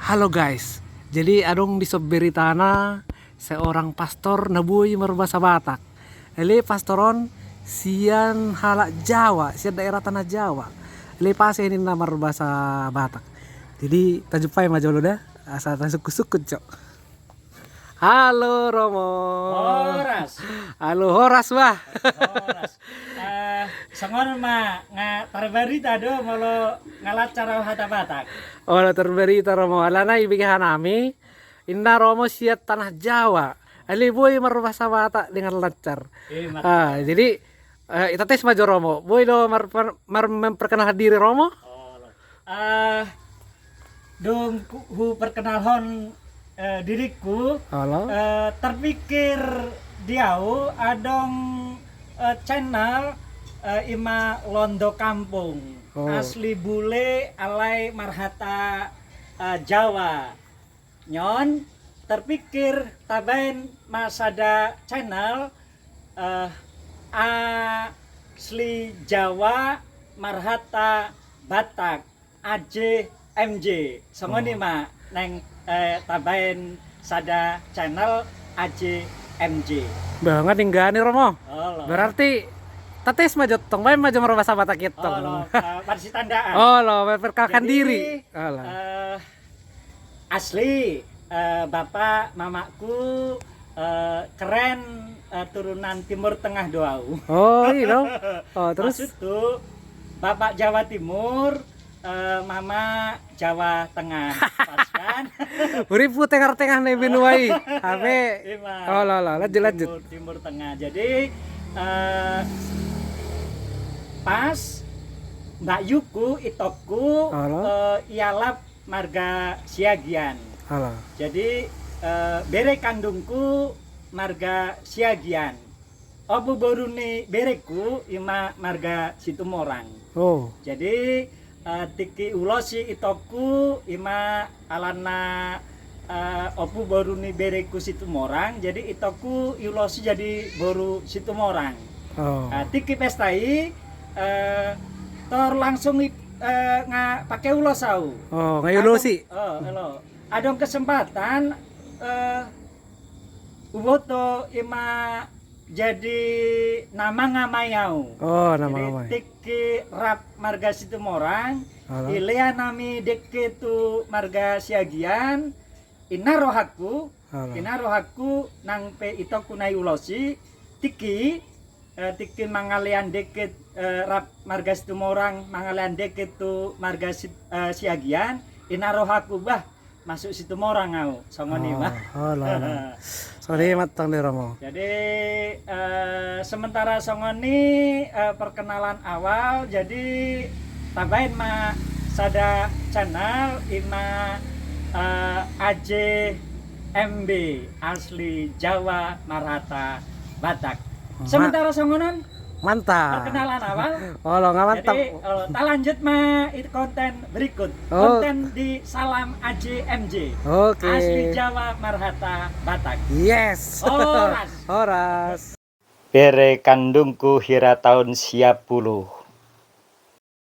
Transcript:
Halo guys, jadi adong di Beritana seorang pastor nabui merbahasa Batak. Ele pastoron sian halak Jawa, sian daerah tanah Jawa. Ele pas ini nama merbahasa Batak. Jadi tajupai majolo dah, asal suku-suku cok. Halo Romo. Horas. Halo Horas wah. Horas. Sangon ma nga tarbarita do molo ngalat cara hata Batak. Oh, terberita Romo. Alana ibigahan nami. Inna Romo siat tanah Jawa. Ali boy merbahasa Batak dengan lancar. Jadi kita tes maju Romo. Boy do memperkenalkan diri Romo. Dong hu perkenalhon diriku. Halo. Terpikir diau adong channel ima Londo Kampung. Asli bule alai marhata Jawa. Nyon terpikir tabain masada channel asli Jawa marhata Batak AJMJ. Songoni ma neng tabain sada channel AJMJ. Banget nih Romo. Berarti tates maju tong bae maju merbahasa Batak itu. Versi tandaan. Oh lo memperkenalkan diri. Asli bapak mamaku keren turunan Timur Tengah doau. Oh iya. Oh terus maksud tuh bapak Jawa Timur, mama Jawa Tengah. Pas kan? Beripu tengah-tengah nih binuai. Habe. Oh lo lanjut. Timur Tengah. Jadi pas Mbak Yuku itoku ialah marga Siagian. Halo. Jadi bere kandungku marga Siagian. Obu boruni bereku ima marga Situmorang. Oh. Jadi tiki ulosi itoku ima alana obu boruni bereku Situmorang. Jadi itoku ulosi jadi boru Situmorang. Oh. Tiki pestai tor langsung pakai ulos au. Oh, ngayulosi. Adong kesempatan uboto ima jadi nama ngamayau. Oh, nama ngamay. Tiki rap marga Situmorang, ilea nami deke tu marga Siagian, inarohaku nang pe itoku nai ulosi, tiki mangalian deket rap marga Situmorang, mangalian deket tu marga Siagian, inarohaku bah masuk Situmorang au songoni mah. Sorry matang deh Romo. Jadi sementara songoni perkenalan awal, jadi tabain ma sada channel ima AJMB asli Jawa Marhata Batak. Sementara songonan mantap. Perkenalan awal. Oh lo nggak mantap. Jadi kita lanjut mah itu konten berikut. Konten di Salam AJMJ. Oke. Asli Jawa Marhata Batak. Yes. Horas. Horas. Bere kandungku hira tahun siap puluh.